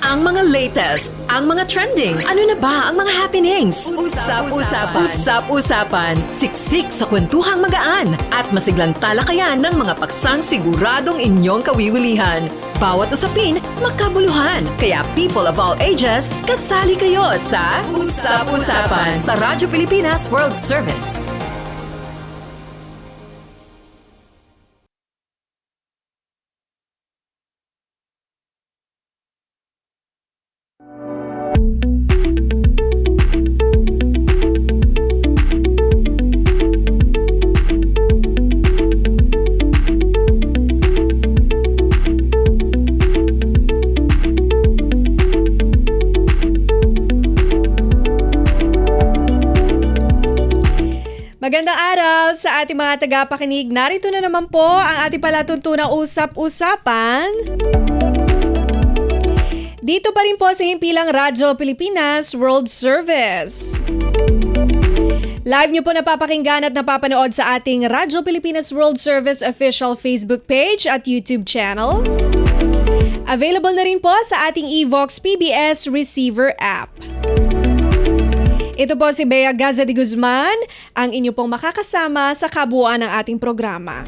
Ang mga latest, ang mga trending, ano na ba ang mga happenings? Usap-usapan. Siksik sa kwentuhang magaan at masiglang talakayan ng mga paksang siguradong inyong kawiwilihan. Bawat usapin, makabuluhan. Kaya people of all ages, kasali kayo sa Usap-usapan sa Radyo Pilipinas World Service. Magandang araw sa ating mga tagapakinig. Narito na naman po ang ating palatuntunang usap-usapan. Dito pa rin po sa himpilang Radyo Pilipinas World Service. Live niyo po napapakinggan at napapanood sa ating Radyo Pilipinas World Service official Facebook page at YouTube channel. Available na rin po sa ating Evox PBS receiver app. Ito po si Bea Gaza de Guzman, ang inyo pong makakasama sa kabuuan ng ating programa.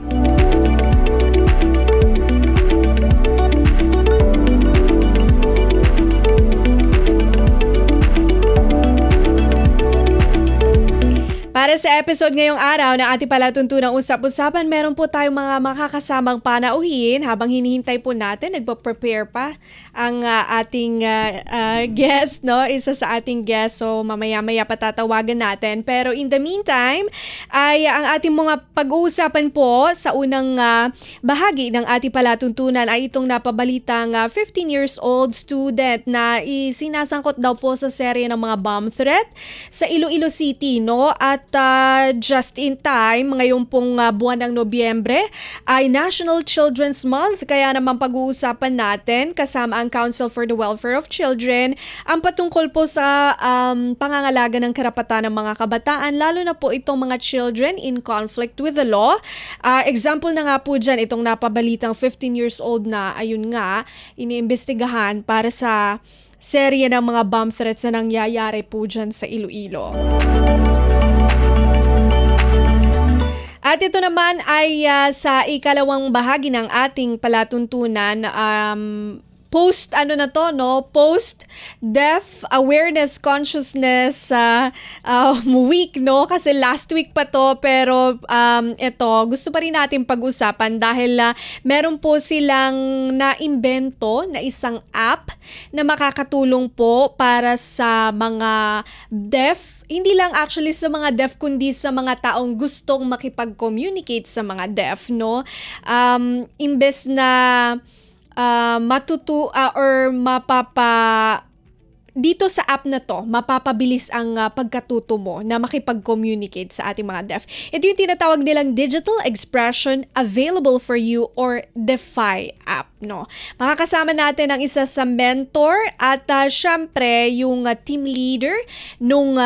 Para sa episode ngayong araw na ating palatuntunang usap-usapan, meron po tayong mga makakasamang panauhin habang hinihintay po natin, nagpa-prepare pa ang ating guest, no? Isa sa ating guest, so mamaya-maya patatawagan natin. Pero in the meantime, ay ang ating mga pag-uusapan po sa unang bahagi ng ating palatuntunan ay itong napabalitang 15 years old student na isinasangkot daw po sa serye ng mga bomb threat sa Iloilo City, no? At just in time, ngayon pong buwan ng Nobyembre ay National Children's Month. Kaya naman pag-uusapan natin kasama ang Council for the Welfare of Children ang patungkol po sa pangangalaga ng karapatan ng mga kabataan, lalo na po itong mga children in conflict with the law. Example na nga po dyan, itong napabalitang 15 years old na, ayun nga, iniimbestigahan para sa serye ng mga bomb threats na nangyayari po dyan sa Iloilo. At ito naman ay sa ikalawang bahagi ng ating palatuntunan, post Deaf Awareness Consciousness week, no? Kasi last week pa to, pero ito gusto pa rin natin pag-usapan dahil meron po silang naimbento na isang app na makakatulong po para sa mga deaf, hindi lang actually sa mga deaf kundi sa mga taong gustong makipag-communicate sa mga deaf, no? Imbes na dito sa app na to, mapapabilis ang pagkatuto mo na makipag-communicate sa ating mga deaf. Ito yung tinatawag nilang Digital Expression Available for You or DeFi app, no? Makakasama natin ang isa sa mentor at syempre yung team leader nung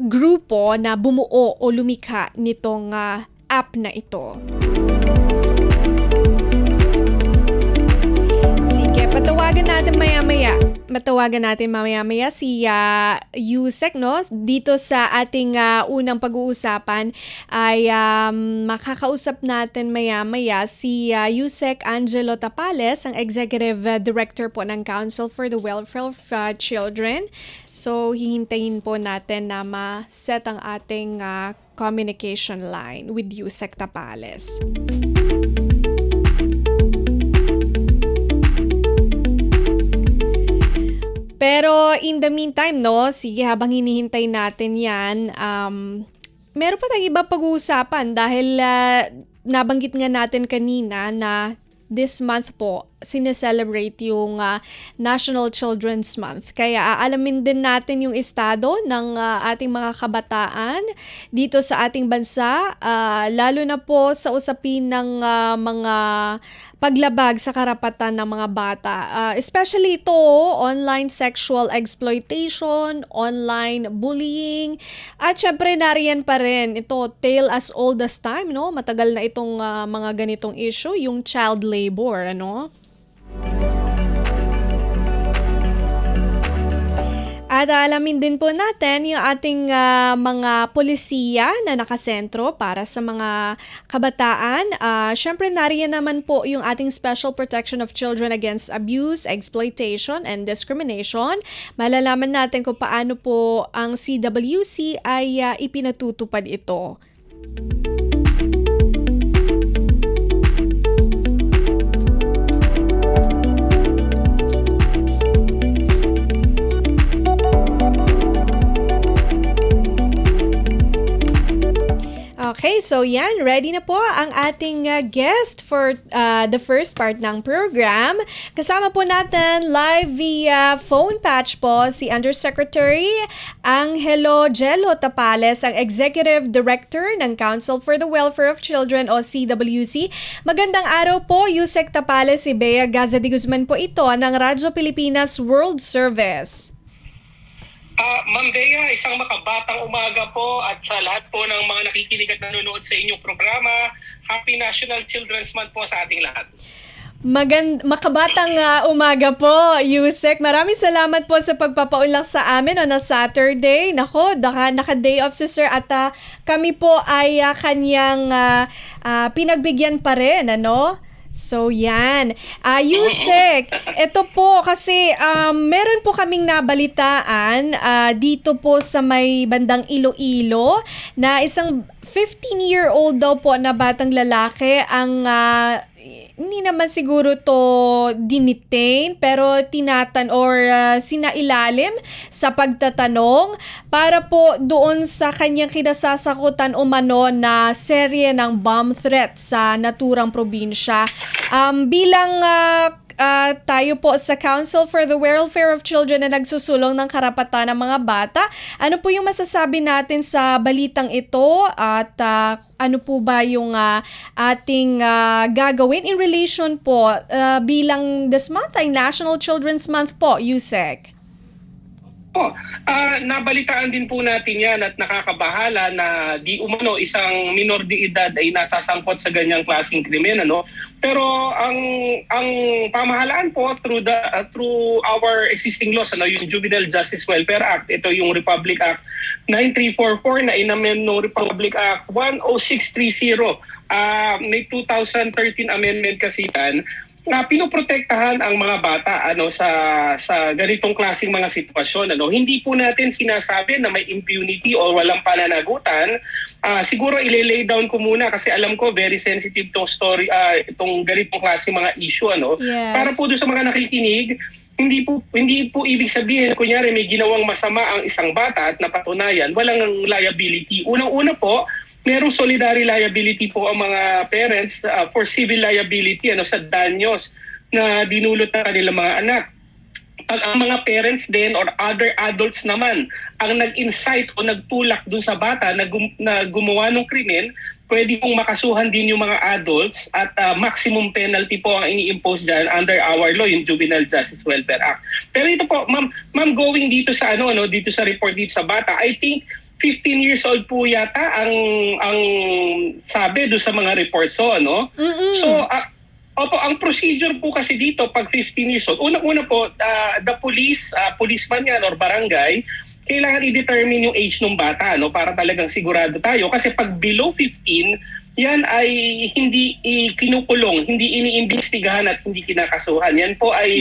grupo na bumuo o lumikha nitong app na ito. Matawagan natin mamaya-maya si Yusek, no? Dito sa ating unang pag-uusapan ay makakausap natin maya-maya si Yusek Angelo Tapales, ang Executive Director po ng Council for the Welfare of Children. So, hihintayin po natin na ma-set ang ating communication line with Yusek Tapales. Pero in the meantime, no, sige, habang hinihintay natin yan, meron pa tayong iba pag-uusapan dahil nabanggit nga natin kanina na this month po, sineselebrate yung National Children's Month. Kaya aalamin din natin yung estado ng ating mga kabataan dito sa ating bansa, lalo na po sa usapin ng mga paglabag sa karapatan ng mga bata. Especially ito, online sexual exploitation, online bullying, at syempre nariyan pa rin ito, tale as old as time, no? Matagal na itong mga ganitong issue, yung child labor, ano? At alamin din po natin yung ating mga polisiya na nakasentro para sa mga kabataan. Syempre nariyan naman po yung ating Special Protection of Children Against Abuse, Exploitation, and Discrimination. Malalaman natin kung paano po ang CWC ay ipinatutupad ito. Okay, so yan, ready na po ang ating guest for the first part ng program. Kasama po natin live via phone patch po si Undersecretary Angelo Jello Tapales, ang Executive Director ng Council for the Welfare of Children o CWC. Magandang araw po, Yusek Tapales, si Bea Gaza de Guzman po ito ng Radyo Pilipinas World Service. Ma'am Bea, isang makabatang umaga po at sa lahat po ng mga nakikinig at nanonood sa inyong programa, Happy National Children's Month po sa ating lahat. Makabatang umaga po, Yusek. Maraming salamat po sa pagpapaunlak sa amin na Saturday. Nako, naka-day off si Sir at kami po ay kanyang pinagbigyan pa rin, ano? So yan. Yusek, ito po kasi meron po kaming nabalitaan dito po sa may bandang Iloilo na isang 15-year-old daw po na batang lalaki ang hindi naman siguro to dinitain pero sinailalim sa pagtatanong para po doon sa kanyang kinasasakutan umano na serye ng bomb threat sa naturang probinsya. Bilang tayo po sa Council for the Welfare of Children na nagsusulong ng karapatan ng mga bata, ano po yung masasabi natin sa balitang ito at ano po ba yung ating gagawin in relation po bilang this month ay National Children's Month po, Yusek? Nabalitaan din po natin yan at nakakabahala na di umano isang minor de edad ay nasasangkot sa ganyang klaseng krimen, ano? Pero ang pamahalaan po through our existing laws, ano, yung Juvenile Justice Welfare Act, ito yung Republic Act 9344 na inamen ng Republic Act 10630, may 2013 amendment kasi yan, na pinoprotektahan ang mga bata sa ganitong klaseng mga sitwasyon, ano. Hindi po natin sinasabi na may impunity o walang pananagutan. Siguro i-lay down ko muna kasi alam ko very sensitive tong story, itong ganitong klaseng mga issue, ano. Yes. Para po doon sa mga nakikinig, hindi po ibig sabihin kunyari may ginawang masama ang isang bata at napatunayan, walang liability. Unang-una po, merong solidarity liability po ang mga parents for civil liability, ano, sa danyos na dinulot ng kanilang mga anak. Pag ang mga parents din or other adults naman ang nag-incite o nagtulak dun sa bata na gumawa ng krimen, pwede pong makasuhan din yung mga adults at maximum penalty po ang ini-impose dyan under our law, yung Juvenile Justice Welfare Act. Pero ito po, ma'am going dito sa dito sa report dito sa bata, I think 15 years old po yata ang sabi do sa mga reports, so ano. So ang procedure po kasi dito pag 15 years old, unang-una po the policeman yan or barangay, kailangan i-determine yung age ng bata, no, para talagang sigurado tayo kasi pag below 15 yan ay hindi kinukulong, hindi iniimbestigahan at hindi kinakasuhan. Yan po ay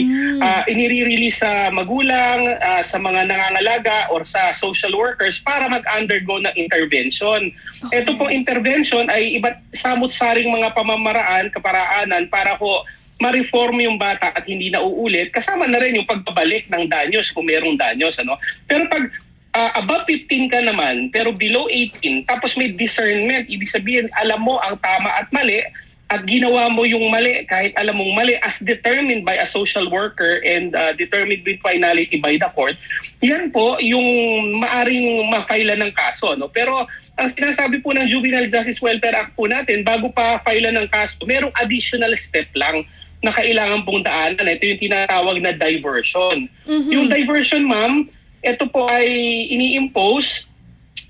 inire-release sa magulang, sa mga nangangalaga or sa social workers para mag-undergo ng intervention. Okay. Ito pong intervention ay iba't samot-saring mga pamamaraan, kaparaanan para po ma-reform yung bata at hindi na uulit. Kasama na rin yung pagbabalik ng danyos kung merong danyos, ano. Pero pag above 15 ka naman, pero below 18, tapos may discernment, ibig sabihin, alam mo ang tama at mali, at ginawa mo yung mali kahit alam mong mali as determined by a social worker and determined with finality by the court, yan po yung maaring ma-file ng kaso, no? Pero ang sinasabi po ng Juvenile Justice Welfare Act po natin, bago pa file ng kaso, merong additional step lang na kailangan pong daanan. Ito yung tinatawag na diversion. Yung diversion, ma'am, ito po ay ini-impose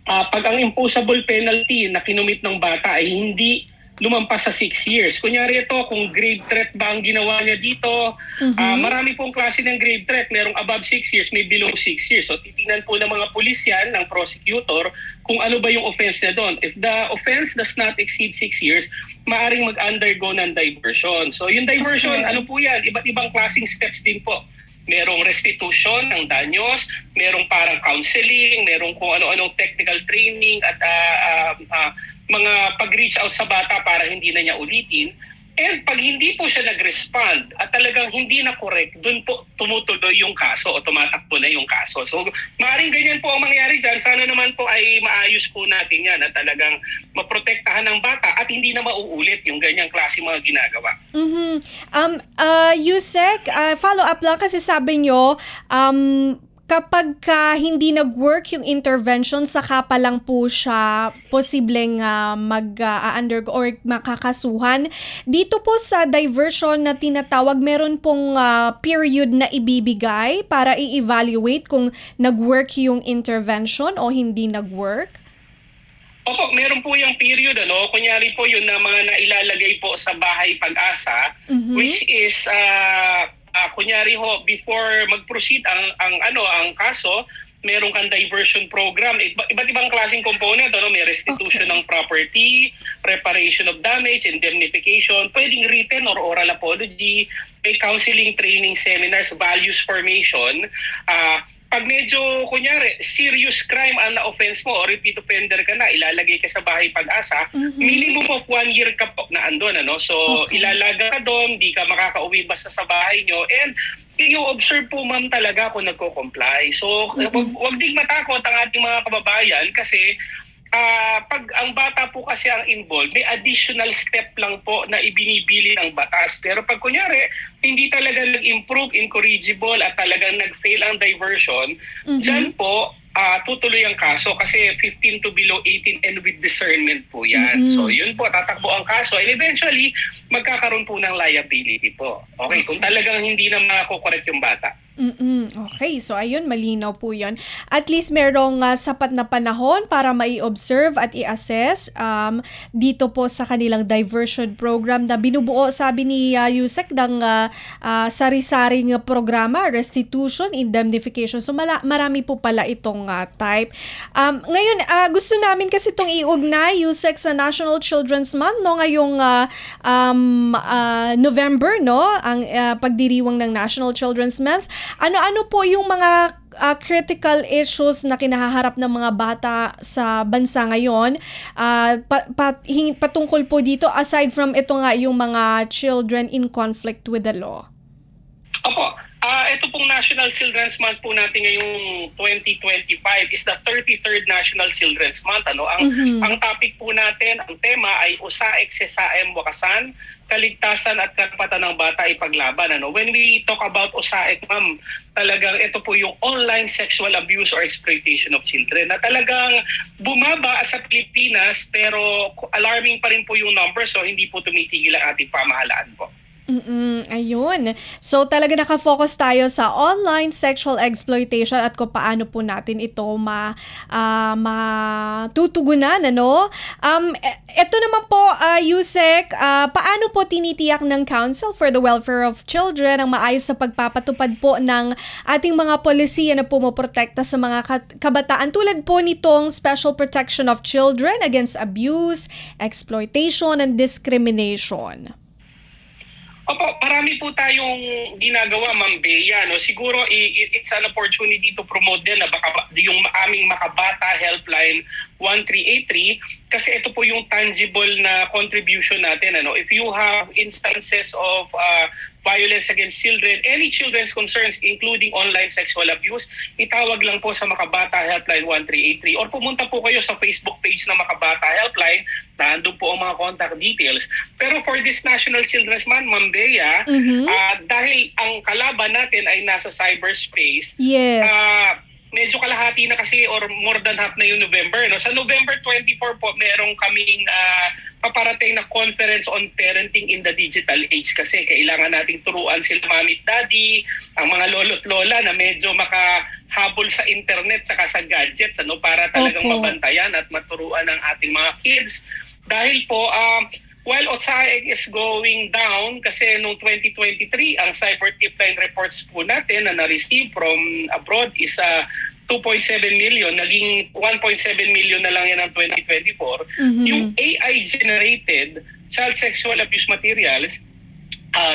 pag ang imposable penalty na kinumit ng bata ay hindi lumampas sa 6 years. Kunyari ito, kung grave threat ba ang ginawa niya dito, marami pong klase ng grave threat. Merong above 6 years, may below 6 years. So titingnan po ng mga pulis yan, ng prosecutor, kung ano ba yung offense niya doon. If the offense does not exceed 6 years, maaring mag-undergo ng diversion. So yung diversion, ano po yan? Iba't ibang klaseng steps din po. Merong restitution ng danyos, merong parang counseling, merong kung ano-anong technical training at mga pag-reach out sa bata para hindi na niya ulitin. And pag hindi po siya nag-respond at talagang hindi na correct, dun po tumutuloy yung kaso o tumatakbo na yung kaso. So maaaring ganyan po ang mangyari dyan. Sana naman po ay maayos po natin yan at talagang maprotektahan ng bata at hindi na mauulit yung ganyang klase mga ginagawa. Yusek, follow up lang kasi sabi nyo, kapag hindi nag-work yung intervention, saka pa lang po siya posibleng mag-undergo or makakasuhan. Dito po sa diversion na tinatawag, meron pong period na ibibigay para i-evaluate kung nag-work yung intervention o hindi nag-work? Opo, meron po yung period, kunyari po yun na mga nailalagay po sa Bahay Pag-asa, which is kunyari ho, before mag-proceed ang kaso, meron kang diversion program. Iba't ibang klaseng component, may restitution ng property, reparation of damage, indemnification, pwedeng written or oral apology, may counseling, training, seminars, values formation. Pag medyo, kunyari, serious crime ang na-offense mo o repeat offender ka na, ilalagay ka sa Bahay Pag-asa, minimum of 1 year ka po na andun. So, ilalaga ka doon, di ka makakauwi basta sa bahay nyo, and i-observe po ma'am talaga kung nagko-comply. So, wag ding matakot ang ating mga kababayan kasi pag ang bata po kasi ang involved, may additional step lang po na ibinibili ng batas. Pero pag kunyari, hindi talaga nag-improve, incorrigible at talagang nag-fail ang diversion, dyan po, tutuloy ang kaso kasi 15 to below 18 and with discernment po yan. So yun po, tatakbo ang kaso and eventually, magkakaroon po ng liability po. Okay, kung talagang hindi na makokorekt yung bata. Okay, so ayun, malinaw po yun. At least merong sapat na panahon para mai-observe at i-assess dito po sa kanilang diversion program na binubuo, sabi ni Yusek, ng sari-saring programa, restitution, indemnification. So marami po pala itong type. Ngayon, gusto namin kasi itong iugnay, Yusek, sa National Children's Month, ngayong November, ang pagdiriwang ng National Children's Month. Ano-ano po yung mga critical issues na kinahaharap ng mga bata sa bansa ngayon patungkol po dito aside from ito nga yung mga children in conflict with the law? Opo, ito pong National Children's Month po natin ngayong 2025 is the 33rd National Children's Month. Ang topic po natin, ang tema ay Usaek Sesaem Wakasan, kaligtasan at karapatan ng bata ay paglaban. When we talk about Usaek, ma'am, talagang ito po yung online sexual abuse or exploitation of children na talagang bumaba sa Pilipinas pero alarming pa rin po yung number, so hindi po tumitigil ang ating pamahalaan po. Ayun. So talaga nakafocus tayo sa online sexual exploitation at kung paano po natin ito matutugunan, ito naman po, Yusek, paano po tinitiyak ng Council for the Welfare of Children ang maayos na pagpapatupad po ng ating mga polisiya na pumoprotekta sa mga kabataan tulad po nitong Special Protection of Children against abuse, exploitation, and discrimination? Opo, marami po tayong ginagawa, Ma'am Bea. Siguro it's an opportunity to promote din na yung aming Makabata Helpline 1383 kasi ito po yung tangible na contribution natin. If you have instances of violence against children, any children's concerns including online sexual abuse, itawag lang po sa Makabata Helpline 1383 or pumunta po kayo sa Facebook page ng Makabata Helpline, nandun po ang mga contact details. Pero for this National Children's Month, Ma'am Bea, dahil ang kalaban natin ay nasa cyberspace, yes. Medyo kalahati na kasi or more than half na yung November. Sa November 24 po, merong kaming paparating na conference on parenting in the digital age kasi kailangan nating turuan sila mami at daddy, ang mga lolo't lola na medyo makahabol sa internet saka sa gadgets para talagang mabantayan at maturuan ang ating mga kids. Dahil po, while OTSAIC is going down kasi noong 2023, ang cyber tipline reports po natin na na-receive from abroad is 2.7 million, naging 1.7 million na lang yan ng 2024. Yung AI-generated child sexual abuse materials,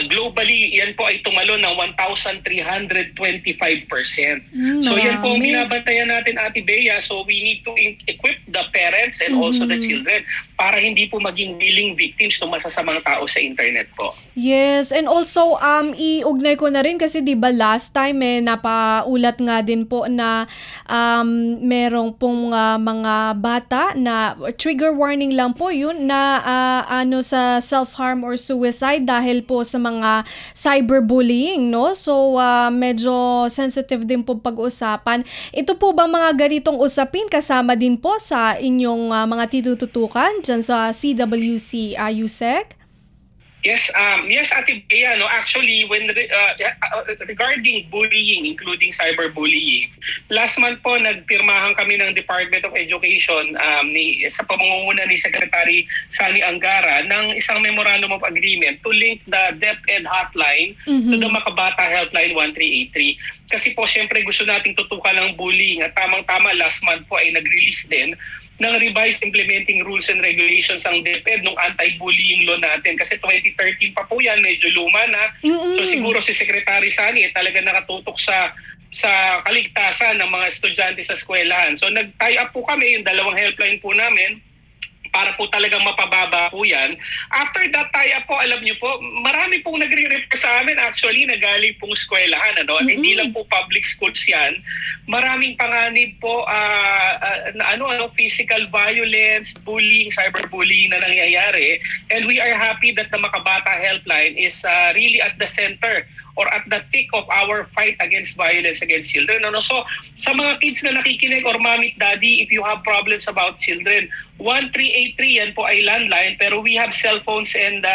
globally, yan po ay tumalo ng 1,325%. So yan po ang binabantayan natin, Ate Bea. So we need to equip the parents and also the children para hindi po maging willing victims ng masasamang tao sa internet po. Yes, and also iugnay ko na rin kasi 'di ba last time napaulat nga din po na merong pong mga bata na trigger warning lang po 'yun na sa self-harm or suicide dahil po sa mga cyberbullying, no? So medyo sensitive din po pag-usapan. Ito po ba mga ganitong usapin kasama din po sa inyong mga tinututukan dyan sa CWC USEC? Yes, Ate Bea, no, actually when regarding bullying, including cyberbullying, last month po nagpirmahan kami ng Department of Education sa pamunguna ni Secretary Sani Angara ng isang memorandum of agreement to link the DepEd hotline to the Makabata Helpline 1383. Kasi po syempre gusto nating tutukan ng bullying at tamang-tama last month po ay nag-release din ng revised implementing rules and regulations ang DepEd nung anti-bullying law natin. Kasi 2013 pa po yan, medyo luma na. So siguro si Secretary Sani talaga nakatutok sa kaligtasan ng mga estudyante sa eskwelahan. So nag-tie up po kami, yung dalawang helpline po namin, para po talagang mapababa po yan. After that tie-up po, alam niyo po, marami pong nagre-refer sa amin actually na galing pong eskwelahan. Hindi lang po public schools yan. Maraming panganib po na physical violence, bullying, cyberbullying na nangyayari. And we are happy that the Makabata Helpline is really at the center or at the thick of our fight against violence against children. So sa mga kids na nakikinig or mommy, daddy, if you have problems about children, 1383 yan po ay landline, pero we have cell phones and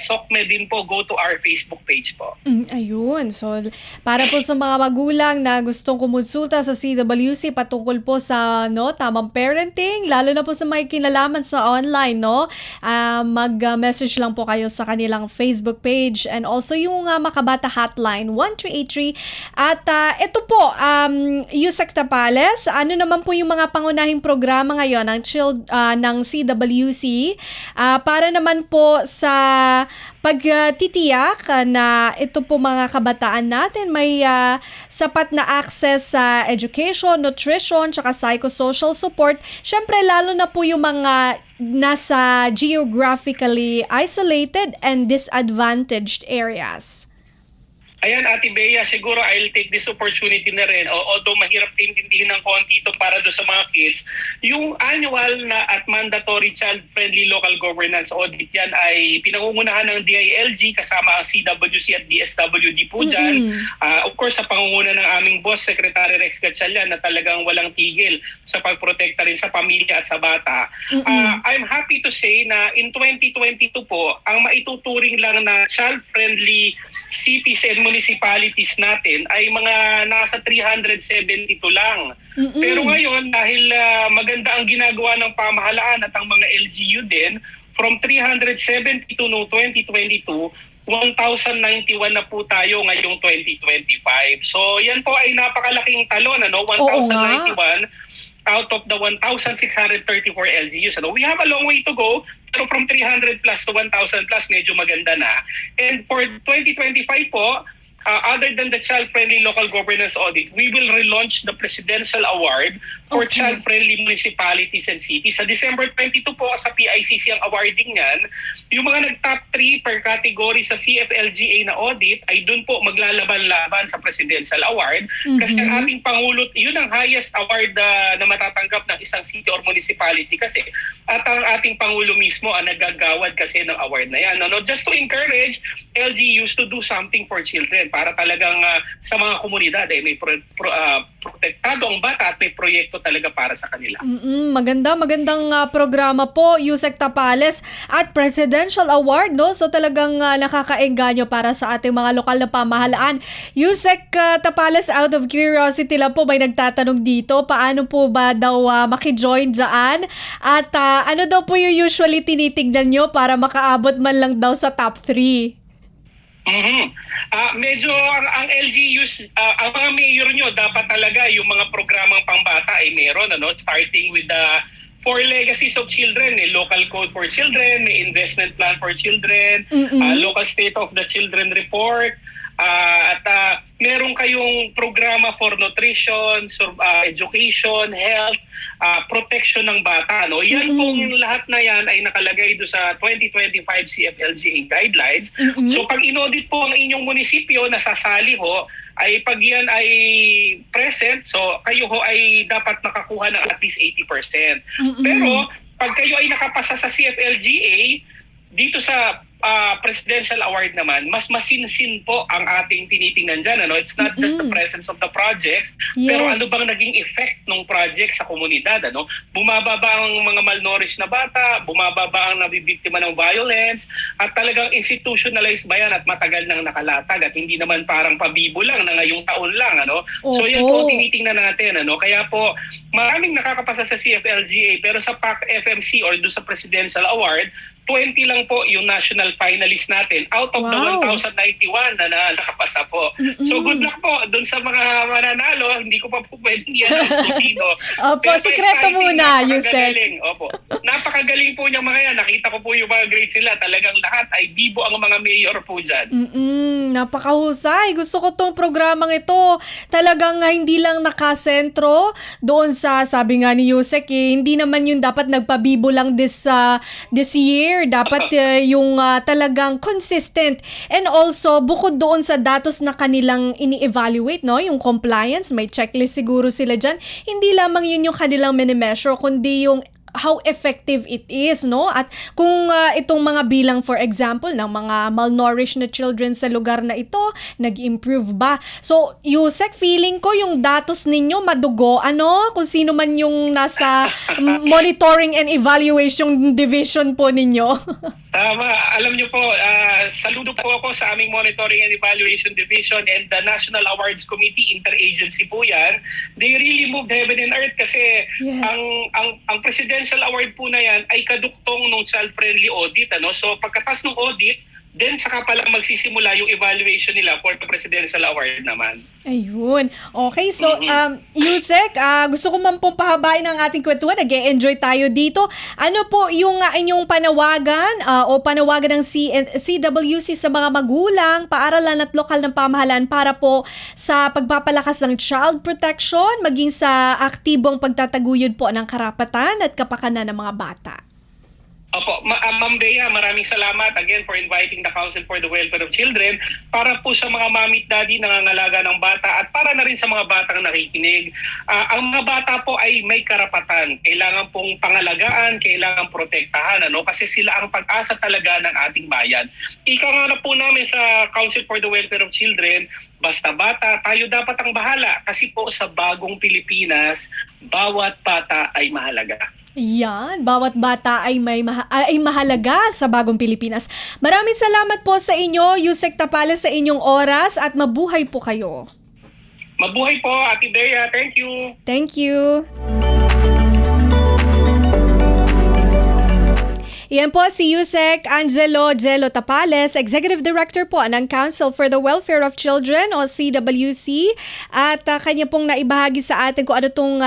SOCME din po. Go to our Facebook page po. Ayun. So para po sa mga magulang na gustong kumonsulta sa CWC patungkol po sa tamang parenting, lalo na po sa may kinalaman sa online, mag-message lang po kayo sa kanilang Facebook page and also yung Makabata Hotline 1383. At ito po, Yusek Tapales, ano naman po yung mga pangunahing programa ngayon ng CWC para naman po sa pagtitiyak na ito po mga kabataan natin may sapat na access sa education, nutrition, tsaka psychosocial support. Syempre lalo na po yung mga nasa geographically isolated and disadvantaged areas. Ayan, Ate Bea, siguro I'll take this opportunity na rin. Although mahirap intindihin ng konti ito para doon sa mga kids, yung annual na at mandatory child-friendly local governance audit yan ay pinangungunahan ng DILG kasama ang CWC at DSWD po dyan. Of course, sa pangunguna ng aming boss, Secretary Rex Gatchalian, na talagang walang tigil sa pagprotekta rin sa pamilya at sa bata. I'm happy to say na in 2022 po, ang maituturing lang na child-friendly cities and municipalities natin ay mga nasa 372 lang. Pero ngayon, dahil maganda ang ginagawa ng pamahalaan at ang mga LGU din, from 372 no 2022, 1,091 na po tayo ngayong 2025. So yan po ay napakalaking talon, 1,091 out of the 1,634 LGUs. We have a long way to go, pero from 300 plus to 1,000 plus, medyo maganda na. And for 2025 po, other than the child-friendly local governance audit, we will relaunch the Presidential Award for child-friendly municipalities and cities. Sa December 22 po sa PICC ang awarding yan. Yung mga nag-top 3 per category sa CFLGA na audit ay dun po maglalaban-laban sa Presidential Award. Kasi ang ating Pangulo, yun ang highest award na matatanggap ng isang city or municipality kasi. At ang ating Pangulo mismo ang nagagawad kasi ng award na yan. Just to encourage LGUs to do something for children para talagang sa mga komunidad may protektado ang bata at may proyekto po talaga para sa kanila. Magandang programa po, Yusek Tapales, at Presidential Award, no? So talagang nakakaengganyo para sa ating mga lokal na pamahalaan. Yusek Tapales, out of curiosity lang po, may nagtatanong dito, paano po ba daw makijoin dyan? At ano daw po yung usually tinitignan nyo para makaabot man lang daw sa top 3? Medyo ang LGUs, ang mga mayor nyo, dapat talaga yung mga programang pangbata ay meron, starting with the 4 legacies of children, local code for children, may investment plan for children, local state of the children report, at meron kayong programa for nutrition, education, health, protection ng bata. Yan pong lahat na yan ay nakalagay do sa 2025 CFLGA guidelines. So pag inaudit po ang inyong munisipyo, nasasali ho, ay pag yan ay present, so kayo ho ay dapat nakakuha ng at least 80%. Pero pag kayo ay nakapasa sa CFLGA, dito sa presidential award naman, mas masinsin po ang ating tinitingnan dyan. It's not just the presence of the projects, pero ano bang naging effect ng project sa komunidad. Bumaba ba ang mga malnourished na bata, bumaba ba ang nabibiktima ng violence, at talagang institutionalized ba yan at matagal nang nakalatag at hindi naman parang pabibo lang na ngayong taon lang. So yan po tinitingnan natin. Kaya po maraming nakakapasa sa CFLGA, pero sa PAC-FMC or doon sa presidential award, 20 lang po yung national finalist natin out of the 1,091 na nakapasa po. So good luck po doon sa mga mananalo. Hindi ko pa po pwedeng i-announce kung sino. Opo, sikreto muna, Yusek. Opo. Napakagaling po niyang mga yan. Nakita ko po yung mga grades sila. Talagang lahat ay bibo ang mga mayor po dyan. Napakahusay. Gusto ko tong programang ito. Talagang hindi lang nakasentro doon sa, sabi nga ni Yusek, hindi naman yun dapat nagpabibo lang this year. Dapat yung talagang consistent, and also bukod doon sa datos na kanilang ini-evaluate, yung compliance, may checklist siguro sila dyan, hindi lamang yun yung kanilang mini-measure, kundi yung how effective it is, at kung itong mga bilang, for example, ng mga malnourished na children sa lugar na ito, nag-improve ba? So, Yusek, feeling ko yung datos ninyo madugo, kung sino man yung nasa monitoring and evaluation division po ninyo. Tama. Alam niyo po, saludo po ako sa aming Monitoring and Evaluation Division and the National Awards Committee, interagency po yan. They really moved heaven and earth kasi ang presidential award po na yan ay kaduktong ng child-friendly audit. So pagkatas ng audit, then saka pala magsisimula yung evaluation nila for the presidential award naman. Ayun. Okay, so Yusek, gusto ko man pong pahabain ang ating kwentuhan. Nag-e-enjoy tayo dito. Ano po yung inyong panawagan o panawagan ng CWC sa mga magulang, paaralan at lokal ng pamahalaan para po sa pagpapalakas ng child protection, maging sa aktibong pagtataguyod po ng karapatan at kapakanan ng mga bata? Opo, Ma'am Bea, maraming salamat again for inviting the Council for the Welfare of Children para po sa mga mami at daddy nangangalaga ng bata at para na rin sa mga batang nakikinig. Ang mga bata po ay may karapatan. Kailangan pong pangalagaan, kailangan protektahan, kasi sila ang pag-asa talaga ng ating bayan. Ika nga na po namin sa Council for the Welfare of Children, basta bata, tayo dapat ang bahala kasi po sa bagong Pilipinas, bawat bata ay mahalaga. Yan, bawat bata ay mahalaga sa bagong Pilipinas. Maraming salamat po sa inyo, Yusek Tapales, sa inyong oras at mabuhay po kayo. Mabuhay po, Ate Bea. Thank you. Thank you. Yan po si Yusek Angelo Jello Tapales, Executive Director po ng Council for the Welfare of Children o CWC, at kanya pong naibahagi sa atin kung ano itong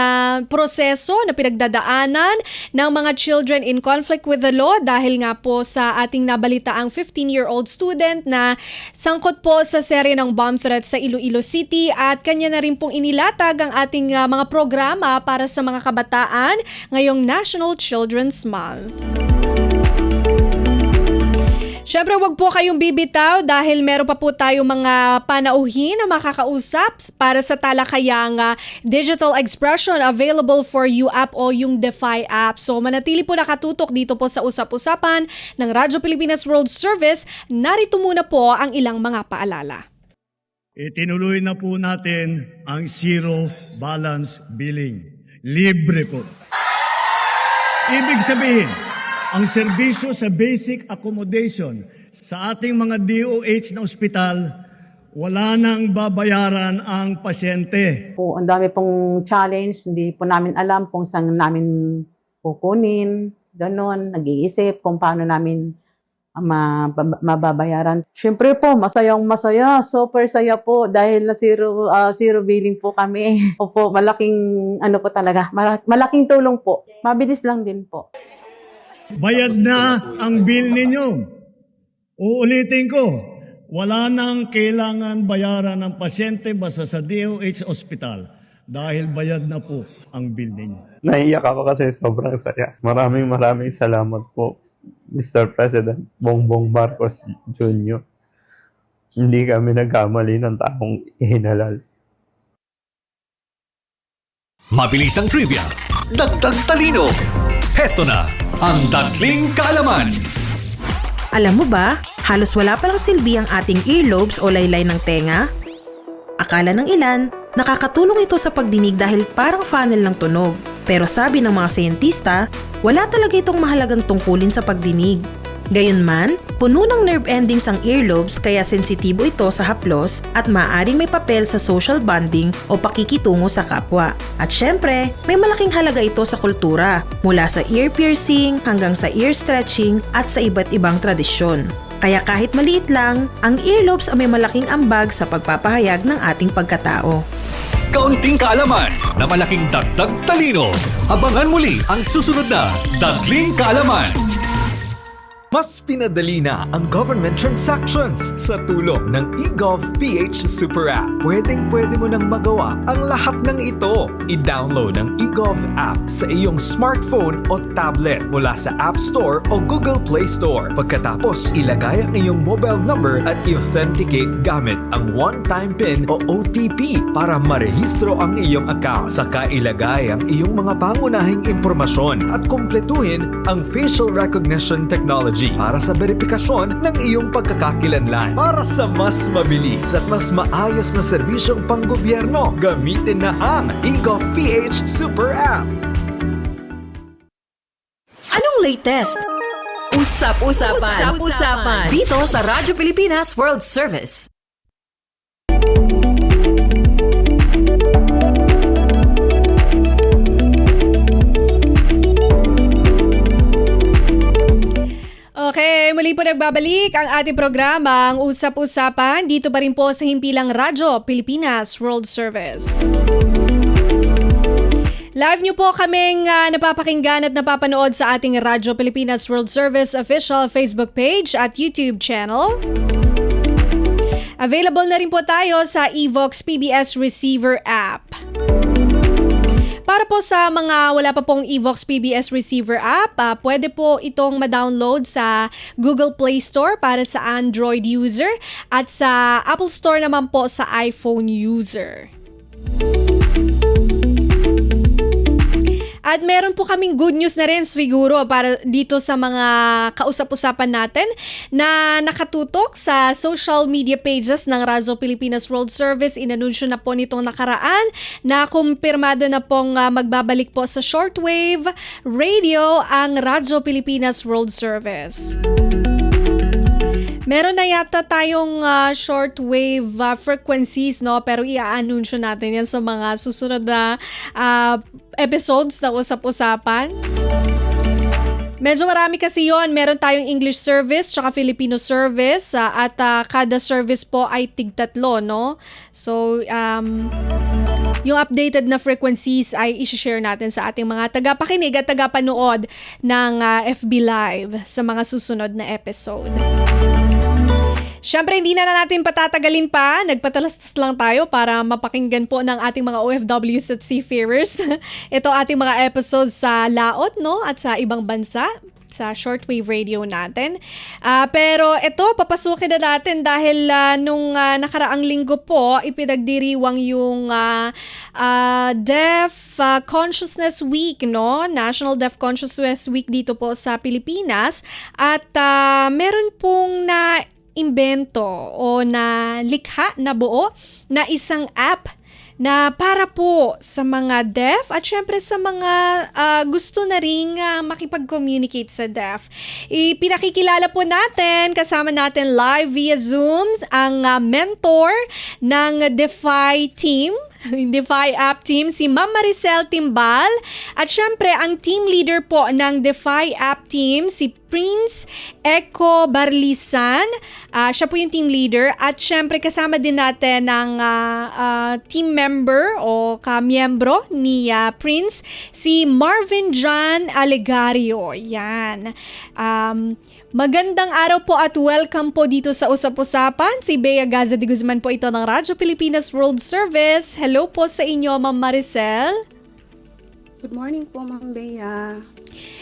proseso na pinagdadaanan ng mga children in conflict with the law dahil nga po sa ating nabalita ang 15-year-old student na sangkot po sa serye ng bomb threat sa Iloilo City, at kanya na rin pong inilatag ang ating mga programa para sa mga kabataan ngayong National Children's Month. Siyempre, wag po kayong bibitaw dahil meron pa po tayong mga panauhin na makakausap para sa talakayang digital expression available for you app o yung Defy app. So manatili po nakatutok dito po sa Usap-Usapan ng Radyo Pilipinas World Service. Narito muna po ang ilang mga paalala. Itinuloy na po natin ang zero balance billing. libre po. Ibig sabihin, ang serbisyo sa basic accommodation sa ating mga DOH na ospital, wala nang babayaran ang pasyente. Po, ang dami pong challenge, hindi po namin alam kung saan namin kukunin, ganon, nag-iisip kung paano namin mababayaran. Siyempre po, masayang masaya, super saya po dahil na zero billing po kami. Opo, malaking ano po talaga, malaking tulong po. Mabilis lang din po. Bayad na ang bill ninyo. Uulitin ko, wala nang kailangan bayaran ng pasyente basta sa DOH Hospital dahil bayad na po ang bill ninyo. Naiiyak ako kasi sobrang saya. Maraming salamat po, Mr. President Bongbong Marcos Jr. Hindi kami nagkamali ng taong hinalal. Mabilis ang trivia, dagdag talino. Heto na ang Dadling Kaalaman. Alam mo ba, halos wala palang silbi ang ating earlobes o laylay ng tenga? Akala ng ilan, nakakatulong ito sa pagdinig dahil parang funnel ng tunog. Pero sabi ng mga siyentista, wala talaga itong mahalagang tungkulin sa pagdinig. Gayunman, puno ng nerve endings ang earlobes kaya sensitibo ito sa haplos at maaaring may papel sa social bonding o pakikitungo sa kapwa. At syempre, may malaking halaga ito sa kultura, mula sa ear piercing hanggang sa ear stretching at sa iba't ibang tradisyon. Kaya kahit maliit lang, ang earlobes ay may malaking ambag sa pagpapahayag ng ating pagkatao. Kaunting kaalaman na malaking dagdag talino. Abangan muli ang susunod na Dadling Kaalaman. Mas pinadali na ang government transactions sa tulong ng eGovPH Super App. Pwedeng-pwede mo nang magawa ang lahat ng ito. I-download ang eGov app sa iyong smartphone o tablet mula sa App Store o Google Play Store. Pagkatapos, ilagay ang iyong mobile number at i-authenticate gamit ang one-time PIN o OTP para marehistro ang iyong account. Saka ilagay ang iyong mga pangunahing impormasyon at kumpletuhin ang facial recognition technology para sa verifikasyon ng iyong pagkakakilanlan. Para sa mas mabilis at mas maayos na serbisyong panggobyerno, gamitin na ang eGovPH Super App. Anong latest? Usap-usapan. Dito sa Radyo Pilipinas World Service. Okay, muli po nagbabalik ang ating programa, ang Usap-Usapan, dito pa rin po sa Himpilang Radyo Pilipinas World Service. Live niyo po kaming napapakinggan at napapanood sa ating Radyo Pilipinas World Service official Facebook page at YouTube channel. Available na rin po tayo sa Evox PBS Receiver app. Para po sa mga wala pa pong Evox PBS Receiver app, pwede po itong ma-download sa Google Play Store para sa Android user at sa Apple Store naman po sa iPhone user. At meron po kaming good news na rin siguro para dito sa mga kausap-usapan natin na nakatutok sa social media pages ng Radyo Pilipinas World Service. Inanunsyo na po nitong nakaraan na kumpirmado na pong magbabalik po sa shortwave radio ang Radyo Pilipinas World Service. Meron na yata tayong shortwave frequencies, no? Pero i-anunsyo natin yan sa mga susunod na episodes na usap-usapan. Medyo marami kasi yon. Meron tayong English service tsaka Filipino service at kada service po ay tig-tatlo, no? So, yung updated na frequencies ay isi-share natin sa ating mga tagapakinig at tagapanood ng FB Live sa mga susunod na episode. Siyempre, hindi na natin patatagalin pa. Nagpatalastas lang tayo para mapakinggan po ng ating mga OFWs at seafarers. Ito ating mga episodes sa laot, no? At sa ibang bansa sa shortwave radio natin. Pero ito, papasukin na natin dahil nung nakaraang linggo po, ipinagdiriwang yung Deaf Consciousness Week, no? National Deaf Consciousness Week dito po sa Pilipinas. At meron pong imbento o na likha na buo na isang app na para po sa mga deaf at syempre sa mga gusto na ring makipag-communicate sa deaf. Ipinakikilala po natin, kasama natin live via Zoom, ang mentor ng DeFi team, DeFi app team, si Ma'am Maricel Timbal. At syempre, ang team leader po ng DeFi app team, si Prince Eco Barlisan. Siya po yung team leader. At syempre, kasama din natin ang team member o kamiyembro ni Prince, si Marvin John Alegario. Yan. Magandang araw po at welcome po dito sa Usap-Usapan. Si Bea Gaza de Guzman po ito ng Radyo Pilipinas World Service. Hello po sa inyo, Ma'am Maricel. Good morning po, Ma'am Bea.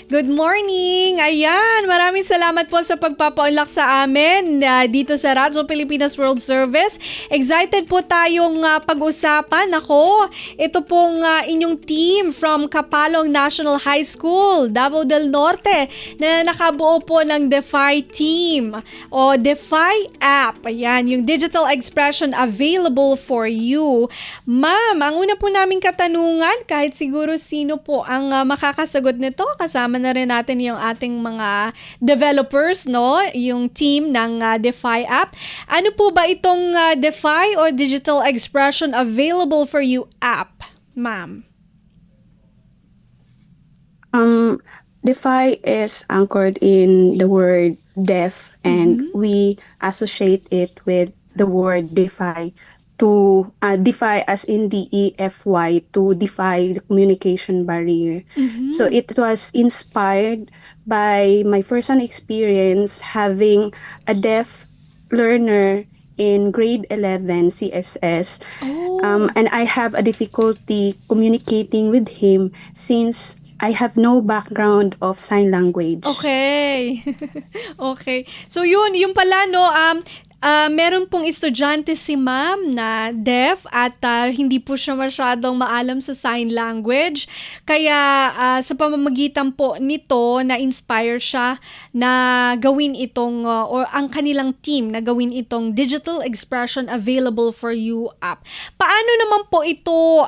Good morning! Ayan, maraming salamat po sa pagpapaunlak sa amin dito sa Radyo Pilipinas World Service. Excited po tayong pag-usapan. Ako, ito pong inyong team from Kapalong National High School, Davao del Norte, na nakabuo po ng DeFi team o DeFi app. Ayan, yung digital expression available for you. Ma'am, ang una po naming katanungan, kahit siguro sino po ang makakasagot nito, kasama na rin natin yung ating mga developers, no? Yung team ng DeFi app. Ano po ba itong DeFi or Digital Expression Available for You app, ma'am? DeFi is anchored in the word deaf, and we associate it with the word DeFi to defy, as in DEFY, to defy the communication barrier. So it was inspired by my first-hand experience having a deaf learner in grade 11 CSS. And I have a difficulty communicating with him since I have no background of sign language. Okay. Okay. So yun pala, no, meron pong estudyante si ma'am na deaf at hindi po siya masyadong maalam sa sign language. Kaya sa pamamagitan po nito, na-inspire siya na gawin itong, or ang kanilang team na gawin itong Digital Expression Available for You app. Paano naman po ito,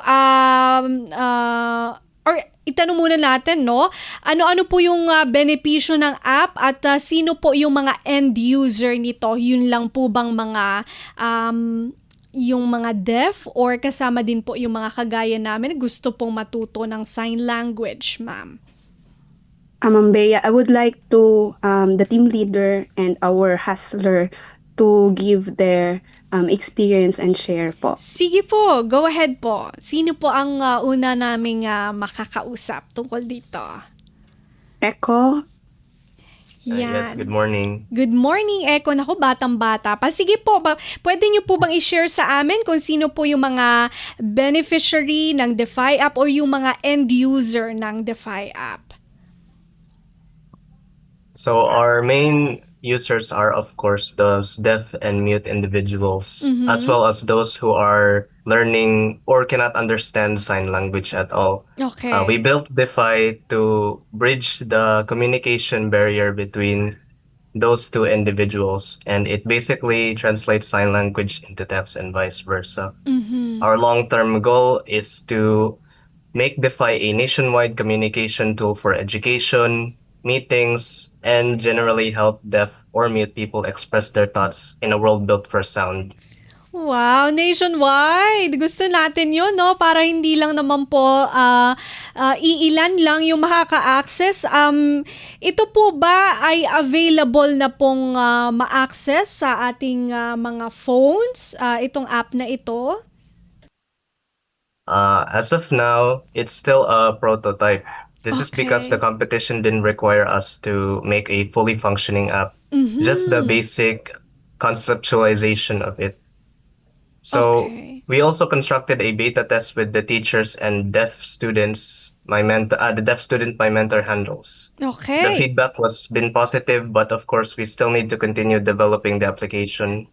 or itanong muna natin, no? Ano-ano po yung benepisyo ng app at sino po yung mga end user nito? Yun lang po bang mga yung mga deaf or kasama din po yung mga kagaya namin gusto pong matuto ng sign language, ma'am? Ma'am Bea, I would like to the team leader and our hustler to give their experience and share po. Sige po, go ahead po. Sino po ang una naming makakausap tungkol dito? Echo. Yan. Yes, good morning. Good morning, Echo. Naku, batang-bata pa. Sige po, pwede niyo po bang i-share sa amin kung sino po yung mga beneficiary ng DeFi app or yung mga end user ng DeFi app? So our main users are, of course, those deaf and mute individuals, as well as those who are learning or cannot understand sign language at all. Okay. We built DeFi to bridge the communication barrier between those two individuals, and it basically translates sign language into text and vice versa. Our long-term goal is to make DeFi a nationwide communication tool for education, meetings, and generally help deaf or mute people express their thoughts in a world built for sound. Wow, nationwide. Gusto natin yun, no? Para hindi lang naman po iilan lang yung makaka-access. Ito po ba ay available na pong ma-access sa ating mga phones, itong app na ito? As of now, it's still a prototype. This is because the competition didn't require us to make a fully functioning app, just the basic conceptualization of it. So we also constructed a beta test with the teachers and deaf students, the deaf student my mentor handles. Okay. The feedback was been positive, but of course we still need to continue developing the application.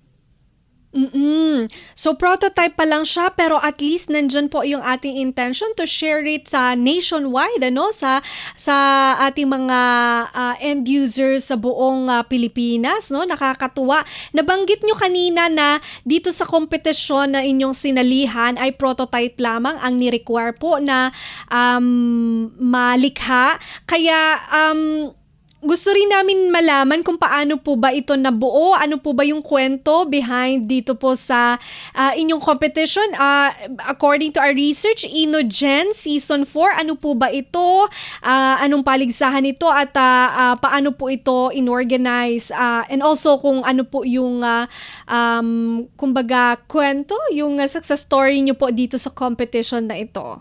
So prototype pa lang siya pero at least nandyan po yung ating intention to share it sa nationwide sa ating mga end users sa buong Pilipinas, no? Nakakatuwa. Nabanggit nyo kanina na dito sa kompetisyon na inyong sinalihan ay prototype lamang ang ni-require po na malikha. Kaya gusto rin namin malaman kung paano po ba ito nabuo, ano po ba yung kwento behind dito po sa inyong competition. According to our research, InnoGen Season 4, ano po ba ito? Anong paligsahan ito at paano po ito inorganize? And also kung ano po yung kumbaga kwento, yung success story nyo po dito sa competition na ito.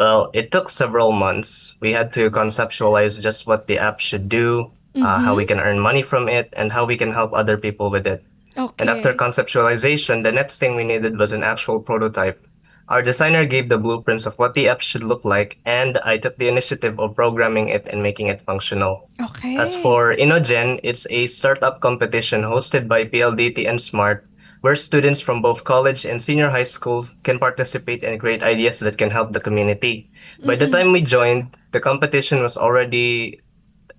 Well, it took several months. We had to conceptualize just what the app should do, how we can earn money from it, and how we can help other people with it. Okay. And after conceptualization, the next thing we needed was an actual prototype. Our designer gave the blueprints of what the app should look like, and I took the initiative of programming it and making it functional. Okay. As for InnoGen, it's a startup competition hosted by PLDT and Smart, where students from both college and senior high school can participate and create ideas that can help the community. By the time we joined, the competition was already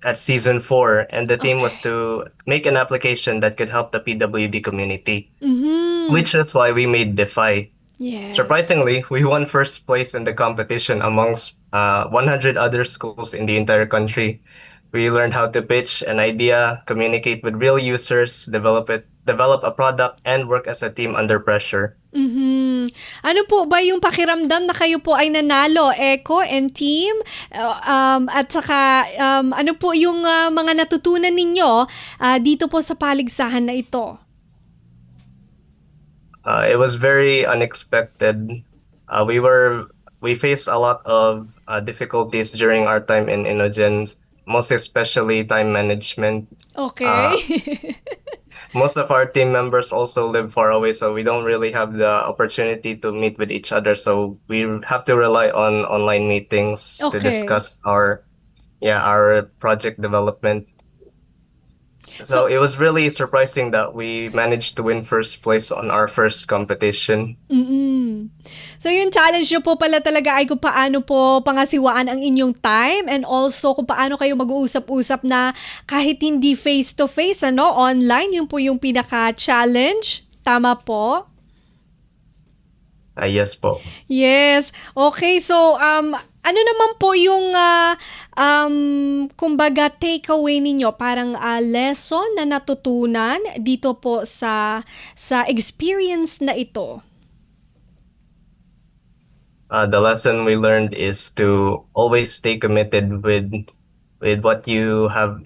at season 4, and the theme was to make an application that could help the PWD community, which is why we made Defy. Yes. Surprisingly, we won first place in the competition amongst 100 other schools in the entire country. We learned how to pitch an idea, communicate with real users, develop a product, and work as a team under pressure. Ano po ba yung pakiramdam na kayo po ay nanalo, Echo and team? At saka, ano po yung mga natutunan ninyo dito po sa paligsahan na ito? It was very unexpected. We faced a lot of difficulties during our time in InnoGen, most especially time management. Okay. Most of our team members also live far away, so we don't really have the opportunity to meet with each other. So we have to rely on online meetings to Okay. discuss our project development. So it was really surprising that we managed to win first place on our first competition. So yung challenge nyo po pala talaga ay kung paano po pangasiwaan ang inyong time and also kung paano kayo mag-uusap-usap na kahit hindi face-to-face, online, yun po yung pinaka-challenge. Tama po? Yes po. Yes. Okay, so ano naman po yung kumbaga takeaway ninyo, parang lesson na natutunan dito po sa experience na ito? The lesson we learned is to always stay committed with what you have,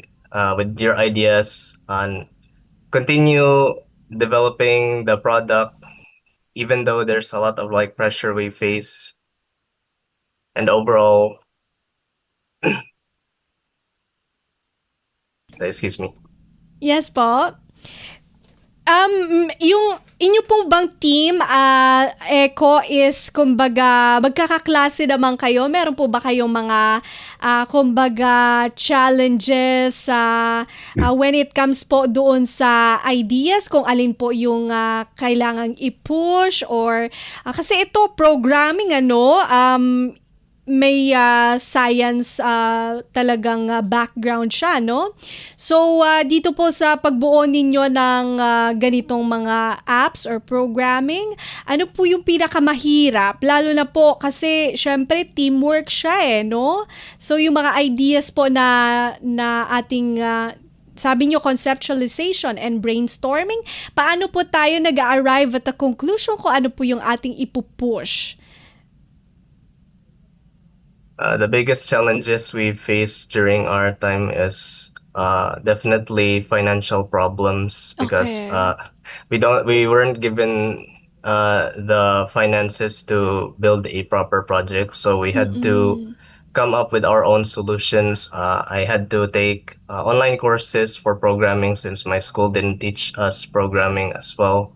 with your ideas, and continue developing the product, even though there's a lot of pressure we face, and overall, excuse me. Yes po. Yung inyo pong bang team, Echo, is kumbaga magkakaklase naman kayo? Meron po ba kayong mga kumbaga challenges when it comes po doon sa ideas, kung alin po yung kailangang i-push or kasi ito programming may science talagang background siya, no? So, dito po sa pagbuo ninyo ng ganitong mga apps or programming, ano po yung pinakamahirap? Lalo na po kasi, syempre, teamwork siya no? So, yung mga ideas po na ating sabi nyo, conceptualization and brainstorming, paano po tayo nag-arrive at the conclusion kung ano po yung ating ipupush? The biggest challenges we faced during our time is definitely financial problems because Okay. we weren't given the finances to build a proper project, so we had to come up with our own solutions. I had to take online courses for programming since my school didn't teach us programming as well.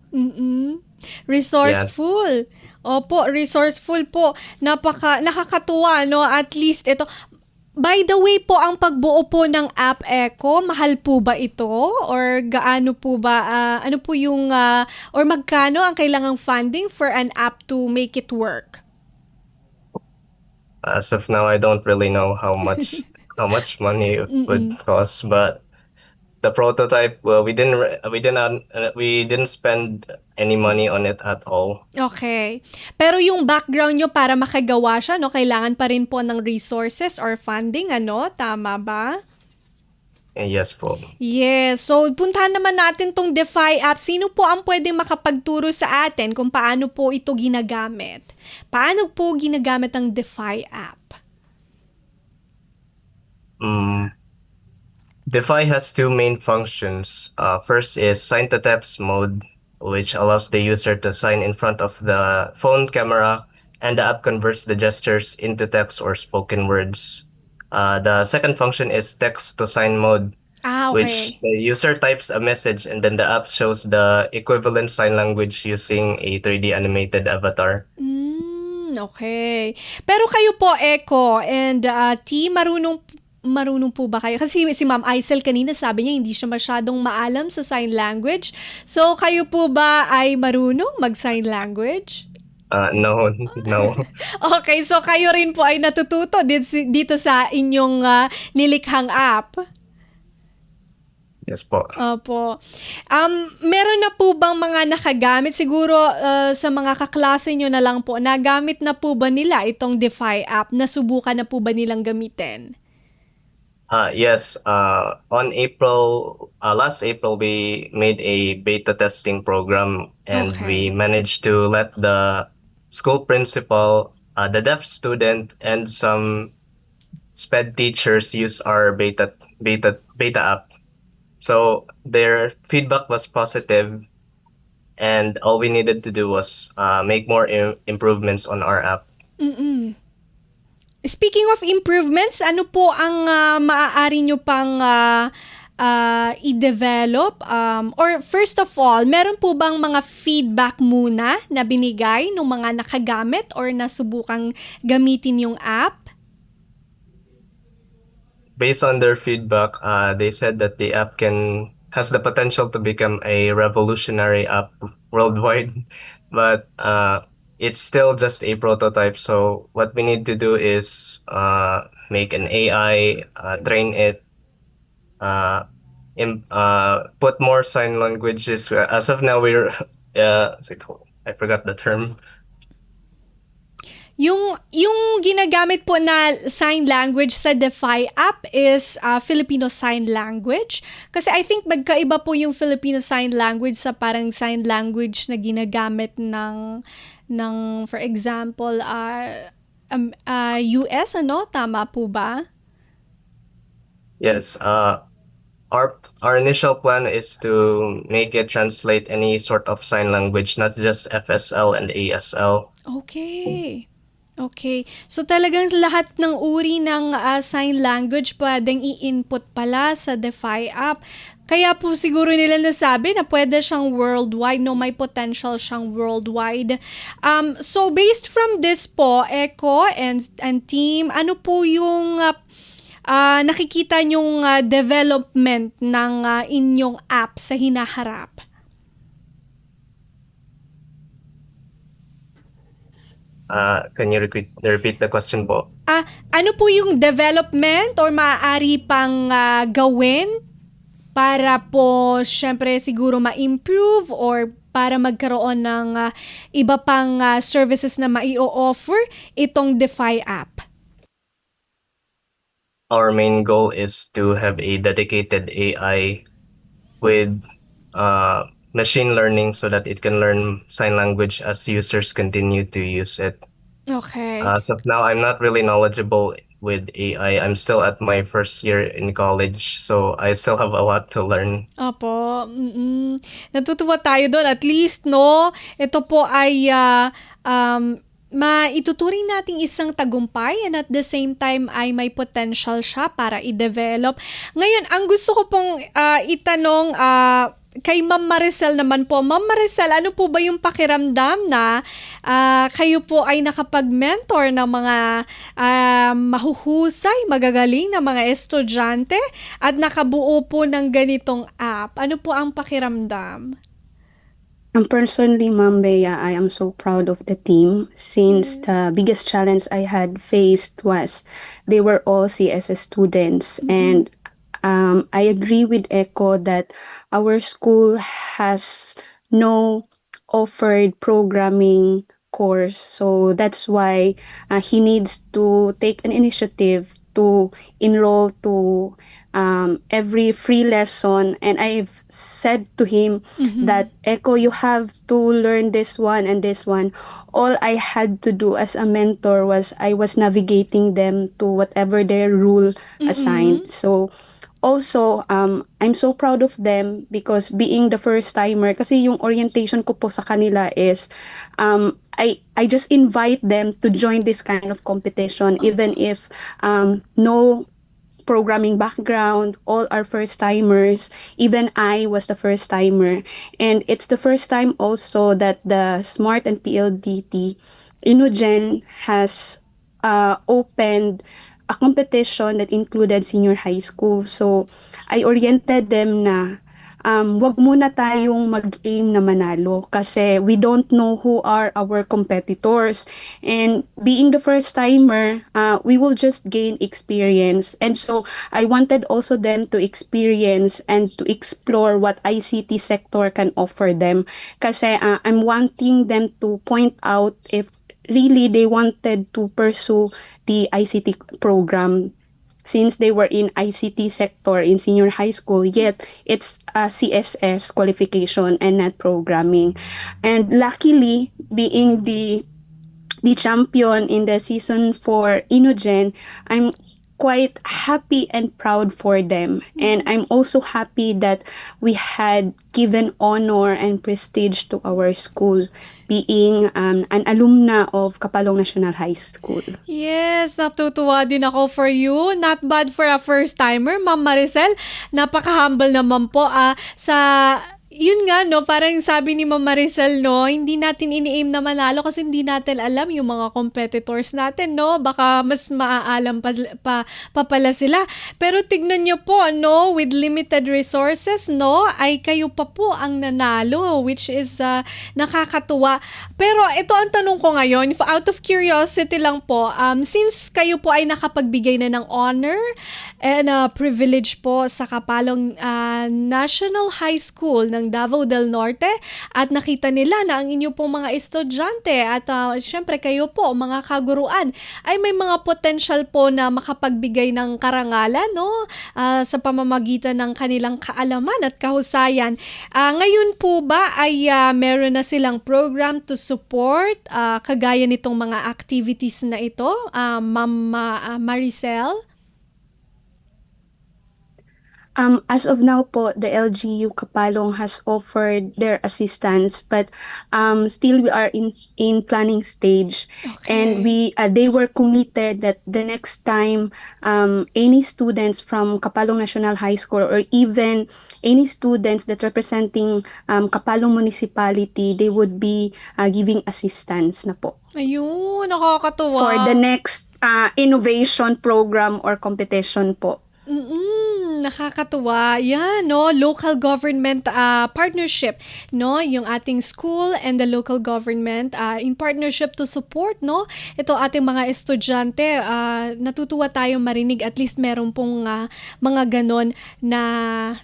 By the way po, ang pagbuo po ng App Echo, mahal po ba ito? Or gaano po ba, ano po yung, or magkano ang kailangang funding for an app to make it work? As of now, I don't really know how much money it would cost, but the prototype, well, we didn't spend any money on it at all. Okay. Pero yung background nyo para makagawa siya, no, kailangan pa rin po ng resources or funding, ano? Tama ba? Yes po. Yes. So, puntahan naman natin tong DeFi app. Sino po ang pwedeng makapagturo sa atin kung paano po ito ginagamit? Paano po ginagamit ang DeFi app? DeFi has two main functions. First is sign to text mode, which allows the user to sign in front of the phone camera, and the app converts the gestures into text or spoken words. The second function is text to sign mode, which Okay. the user types a message and then the app shows the equivalent sign language using a 3D animated avatar. Okay. Pero kayo po, Echo and T, marunong po ba kayo? Kasi si Ma'am Aisel kanina sabi niya hindi siya masyadong maalam sa sign language. So, kayo po ba ay marunong mag-sign language? No, no. Okay, so kayo rin po ay natututo dito sa inyong nilikhang app? Yes po. Opo. Meron na po bang mga nakagamit? Siguro sa mga kaklase nyo na lang po, nagamit na po ba nila itong DeFi app? Nasubukan na po ba nilang gamitin? Yes, on last April, we made a beta testing program and we managed to let the school principal, the deaf student, and some SPED teachers use our beta app. So their feedback was positive, and all we needed to do was make more improvements on our app. Speaking of improvements, ano po ang maaari nyo pang i-develop? Or first of all, meron po bang mga feedback muna na binigay ng mga nakagamit or nasubukang gamitin yung app? Based on their feedback, they said that the app has the potential to become a revolutionary app worldwide, but it's still just a prototype. So what we need to do is make an AI, train it, put more sign languages. As of now, I forgot the term. Yung ginagamit po na sign language sa DeFi app is Filipino Sign Language. Kasi I think magkaiba po yung Filipino Sign Language sa parang sign language na ginagamit ng for example, US, ano? Tama po ba? Yes. Our initial plan is to make it translate any sort of sign language, not just FSL and ASL. Okay. Okay. So talagang lahat ng uri ng sign language pwedeng i-input pala sa DeFi app. Kaya po siguro nila nasabi na pwede siyang worldwide, no, may potential siyang worldwide. So based from this po, Echo and team, ano po yung nakikita nyong development ng inyong app sa hinaharap? Can you repeat the question po? Ano po yung development or maaari pang gawin para po syempre siguro ma-improve or para magkaroon ng iba pang services na mai-offer itong DeFi app? Our main goal is to have a dedicated AI with machine learning so that it can learn sign language as users continue to use it. Okay. So now I'm not really knowledgeable with AI. I'm still at my first year in college, so I still have a lot to learn. Opo. Natutuwa tayo doon. At least, no, ito po ay maituturing nating isang tagumpay and at the same time ay may potential siya para i-develop. Ngayon, ang gusto ko pong itanong kay Ma'am Maricel naman po. Ma'am Maricel, ano po ba yung pakiramdam na kayo po ay nakapag-mentor ng mga mahuhusay, magagaling na mga estudyante at nakabuo po ng ganitong app? Ano po ang pakiramdam? Personally, Ma'am Bea, I am so proud of the team since the biggest challenge I had faced was they were all CSS students. And I agree with Echo that our school has no offered programming course. So that's why he needs to take an initiative to enroll to every free lesson. And I've said to him that, Echo, you have to learn this one and this one. All I had to do as a mentor was I was navigating them to whatever their rule assigned. So also, I'm so proud of them because being the first timer, kasi yung orientation ko po sa kanila is, I just invite them to join this kind of competition, even if no programming background, all are first timers. Even I was the first timer. And it's the first time also that the SMART and PLDT Inugen has opened a competition that included senior high school. So, I oriented them na wag muna tayong mag-aim na manalo kasi we don't know who are our competitors. And being the first timer, we will just gain experience. And so, I wanted also them to experience and to explore what ICT sector can offer them. Kasi I'm wanting them to point out if really they wanted to pursue the ICT program since they were in ICT sector in senior high school, yet it's a CSS qualification and not programming. And luckily, being the champion in the season 4 Inugen, I'm quite happy and proud for them. And I'm also happy that we had given honor and prestige to our school being an alumna of Kapalong National High School. Yes, natutuwa din ako for you. Not bad for a first-timer, Ma'am Maricel. Napaka-humble naman po yun nga, no, parang sabi ni Ma'am Maricel, no, hindi natin ini-aim na manalo kasi hindi natin alam yung mga competitors natin, no, baka mas maaalam pa pala sila. Pero tignan nyo po, no, with limited resources, no, ay kayo pa po ang nanalo, which is nakakatuwa. Pero ito ang tanong ko ngayon, out of curiosity lang po, since kayo po ay nakapagbigay na ng honor and privilege po sa Kapalong National High School ng Davao del Norte at nakita nila na ang inyo pong mga estudyante at syempre kayo po, mga kaguruan, ay may mga potential po na makapagbigay ng karangalan, no? Sa pamamagitan ng kanilang kaalaman at kahusayan. Ngayon po ba ay meron na silang program to support kagaya nitong mga activities na ito, Ma'am Maricel? As of now po, the LGU Kapalong has offered their assistance, but still we are in planning stage. Okay. And they were committed that the next time any students from Kapalong National High School or even any students that representing Kapalong Municipality, they would be giving assistance na po. Ayun, nakakatuwa. For the next innovation program or competition po. Nakakatuwa. Yan, no? Local government partnership, no? Yung ating school and the local government in partnership to support, no? Ito ating mga estudyante. Natutuwa tayong marinig. At least meron pong mga ganon na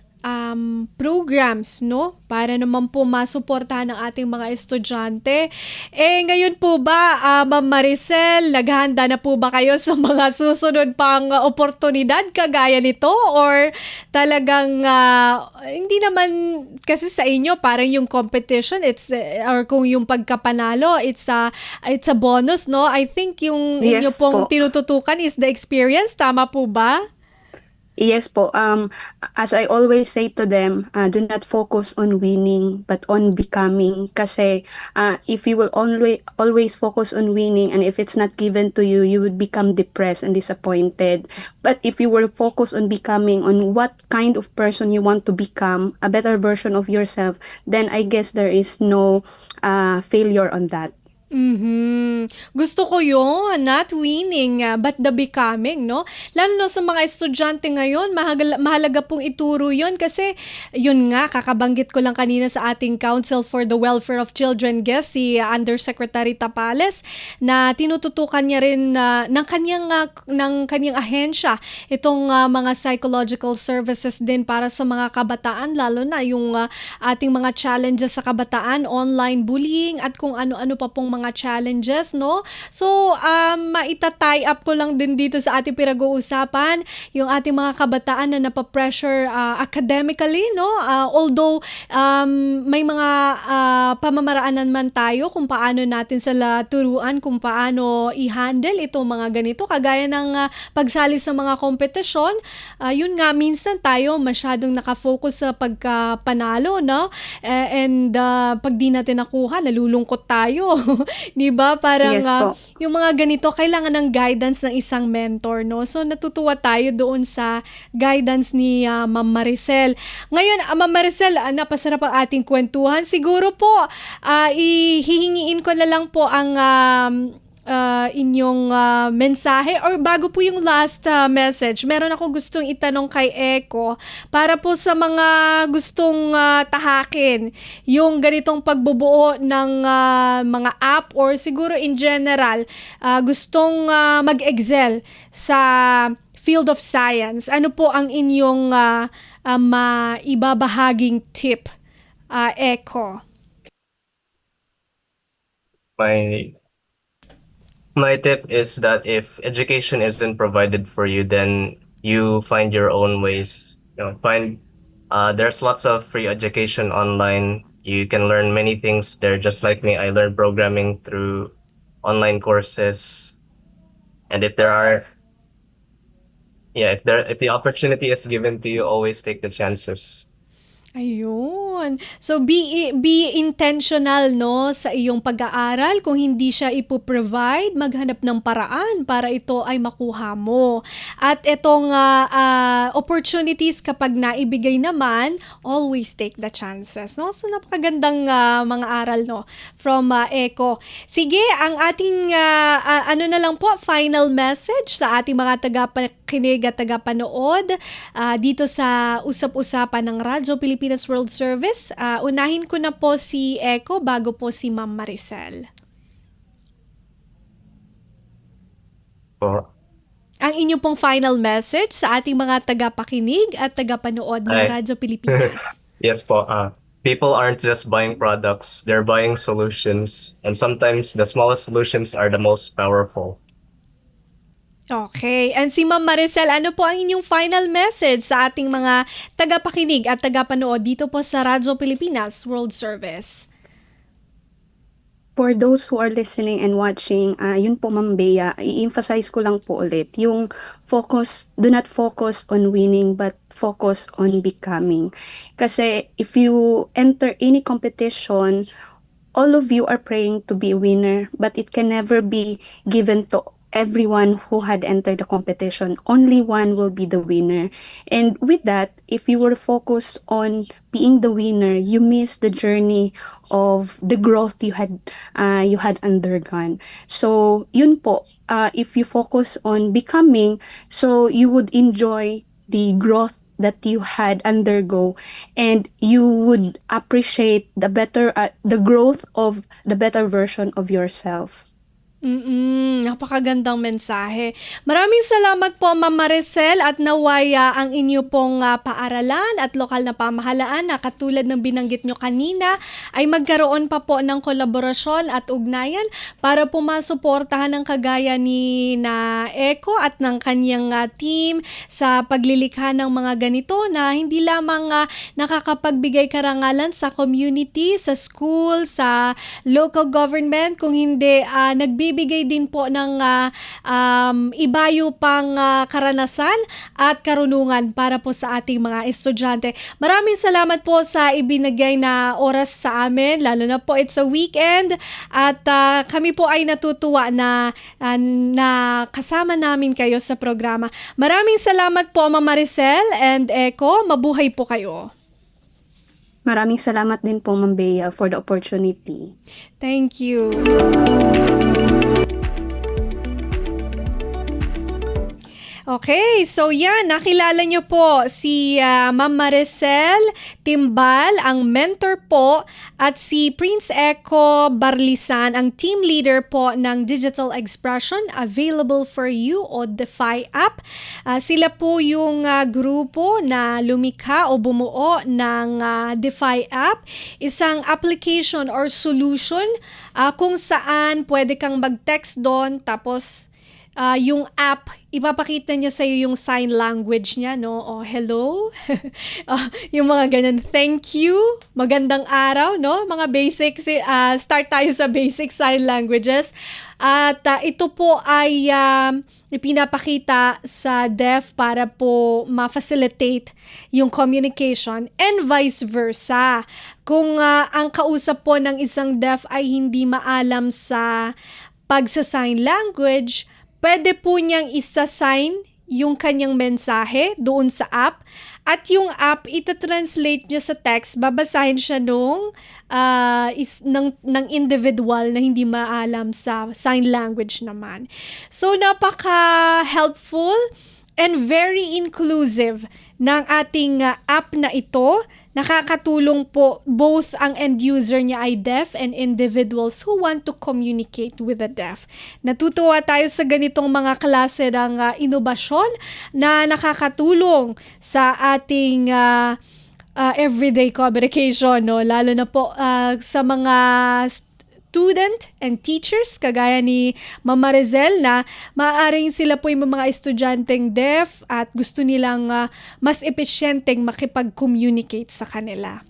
programs, no? Para naman po masuportahan ng ating mga estudyante. Ngayon po ba, Ma'am Maricel, naghahanda na po ba kayo sa mga susunod pang oportunidad kagaya nito? Or talagang, hindi naman, kasi sa inyo, parang yung competition, or kung yung pagkapanalo, it's a bonus, no? I think yung inyo pong tinututukan is the experience. Tama po ba? Yes po. As I always say to them, do not focus on winning, but on becoming. Kasi if you will always focus on winning, and if it's not given to you, you would become depressed and disappointed. But if you will focus on becoming, on what kind of person you want to become, a better version of yourself, then I guess there is no failure on that. Gusto ko yun, not winning, but the becoming, no? Lalo na sa mga estudyante ngayon, mahalaga pong ituro yun kasi yun nga, kakabanggit ko lang kanina sa ating Council for the Welfare of Children guest, si Undersecretary Tapales, na tinututukan niya rin ng kanyang ahensya itong mga psychological services din para sa mga kabataan, lalo na yung ating mga challenges sa kabataan, online bullying at kung ano-ano pa pong mga challenges, no? So, maita-tie up ko lang din dito sa ating pinag-uusapan, yung ating mga kabataan na napapressure academically, no? Although, may mga pamamaraanan man tayo kung paano natin sila turuan, kung paano i-handle itong mga ganito, kagaya ng pagsali sa mga kompetisyon, yun nga, minsan tayo masyadong nakafocus sa pagkapanalo, no? And pag di natin nakuha, nalulungkot tayo. 'Di ba? Parang Yes po. yung mga ganito kailangan ng guidance ng isang mentor, no? So natutuwa tayo doon sa guidance ni Ma'am Maricel. Ngayon, Ma'am Maricel, napasarap ang ating kwentuhan. Siguro po hihingiin ko na lang po ang inyong mensahe, or bago po yung last message, meron ako gustong itanong kay Echo para po sa mga gustong tahakin yung ganitong pagbubuo ng mga app, or siguro in general gustong mag-excel sa field of science. Ano po ang inyong maibabahaging tip, Echo? My tip is that if education isn't provided for you, then you find your own ways. There's lots of free education online. You can learn many things there. Just like me, I learned programming through online courses. And if the opportunity is given to you, always take the chances. Ayun. So be intentional, no, sa iyong pag-aaral. Kung hindi siya ipo-provide, maghanap ng paraan para ito ay makuha mo. At itong opportunities kapag naibigay naman, always take the chances, no? So napakagandang mga aral, no, from Echo. Sige, ang ating ano na lang po, final message sa ating mga tagapakinig at tagapanood dito sa usap-usapan ng Radyo Pilipinas World Service. Unahin ko na po si Echo bago po si Ma'am Maricel. Ang inyong pong final message sa ating mga tagapakinig at tagapanood ng Radyo Pilipinas. Yes po. People aren't just buying products, they're buying solutions. And sometimes the smallest solutions are the most powerful. Okay. And si Ma'am Maricel, ano po ang inyong final message sa ating mga tagapakinig at tagapanood dito po sa Radyo Pilipinas World Service? For those who are listening and watching, yun po Ma'am Bea, i-emphasize ko lang po ulit, yung do not focus on winning, but focus on becoming. Kasi if you enter any competition, all of you are praying to be a winner, but it can never be given to everyone who had entered the competition. Only one will be the winner. And with that, if you were focused on being the winner, you miss the journey of the growth you had undergone. So yun po, if you focus on becoming, so you would enjoy the growth that you had undergo, and you would appreciate the growth of the better version of yourself. Napakagandang mensahe. Maraming salamat po, Ma'am Maricel, at nawaya ang inyo pong paaralan at lokal na pamahalaan na katulad ng binanggit nyo kanina ay magkaroon pa po ng kolaborasyon at ugnayan para po masuportahan ng kagaya ni na Echo at ng kanyang team sa paglilikha ng mga ganito na hindi lamang nakakapagbigay karangalan sa community, sa school, sa local government, kung hindi nagbibigay magbibigay din po ng ibayo pang karanasan at karunungan para po sa ating mga estudyante. Maraming salamat po sa ibinigay na oras sa amin, lalo na po it's a weekend at kami po ay natutuwa na kasama namin kayo sa programa. Maraming salamat po Ma'am Maricel and Echo. Mabuhay po kayo. Maraming salamat din po, Ma'am Bea, for the opportunity. Thank you. Okay, so yan, nakilala niyo po si Ma'am Maricel Timbal, ang mentor po, at si Prince Echo Barlisan, ang team leader po ng Digital Expression, Available for You o DeFi app. Sila po yung grupo na lumikha o bumuo ng DeFi app, isang application or solution kung saan pwede kang mag-text doon tapos yung app, ipapakita niya sa iyo yung sign language niya, no? O hello, yung mga ganyan, thank you, magandang araw, no? Mga basic, start tayo sa basic sign languages. At ito po ay ipinapakita sa deaf para po ma-facilitate yung communication and vice versa. Kung ang kausap po ng isang deaf ay hindi maalam sa pagsa-sign language, pwede po niyang isa-sign yung kanyang mensahe doon sa app at yung app ita-translate niya sa text, babasahin siya ng individual na hindi maalam sa sign language naman. So napaka-helpful and very inclusive ng ating app na ito. Nakakatulong po both ang end user niya ay deaf and individuals who want to communicate with the deaf. Natutuwa tayo sa ganitong mga klase ng inobasyon na nakakatulong sa ating everyday communication, no? Lalo na po sa mga student and teachers, kagaya ni Ma'am Maricel, na maaaring sila po yung mga estudyanteng deaf at gusto nilang mas epesyenteng makipag-communicate sa kanila.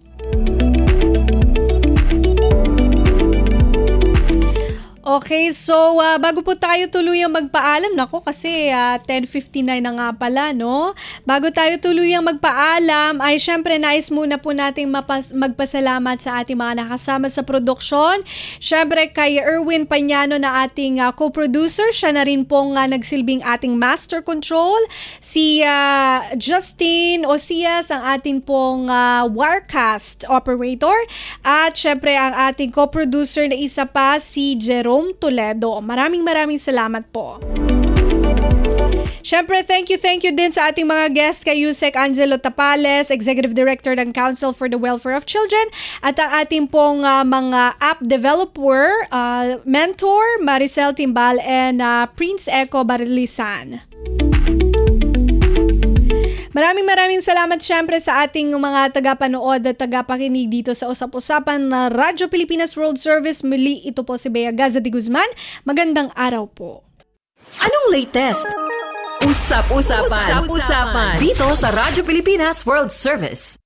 Okay, so bago po tayo tuluyang magpaalam, nako kasi 10:59 na nga pala, no? Bago tayo tuluyang magpaalam, ay syempre nais muna po nating magpasalamat sa ating mga nakasama sa produksyon. Syempre kay Erwin Pañano na ating co-producer, siya na rin pong nagsilbing ating master control. Si Justin Osias, ang ating pong Wirecast operator. At syempre ang ating co-producer na isa pa, si Jerome Toledo. Maraming salamat po. Syempre, thank you din sa ating mga guests kay Yusek Angelo Tapales, Executive Director ng Council for the Welfare of Children, at ang ating pong mga app developer, mentor, Maricel Timbal, and Prince Echo Barlisan. Maraming salamat syempre sa ating mga tagapanood at tagapakinig dito sa Usap-Usapan na Radyo Pilipinas World Service. Muli, ito po si Bea Gaza de Guzman. Magandang araw po. Anong latest? Usap-Usapan. Dito sa Radyo Pilipinas World Service.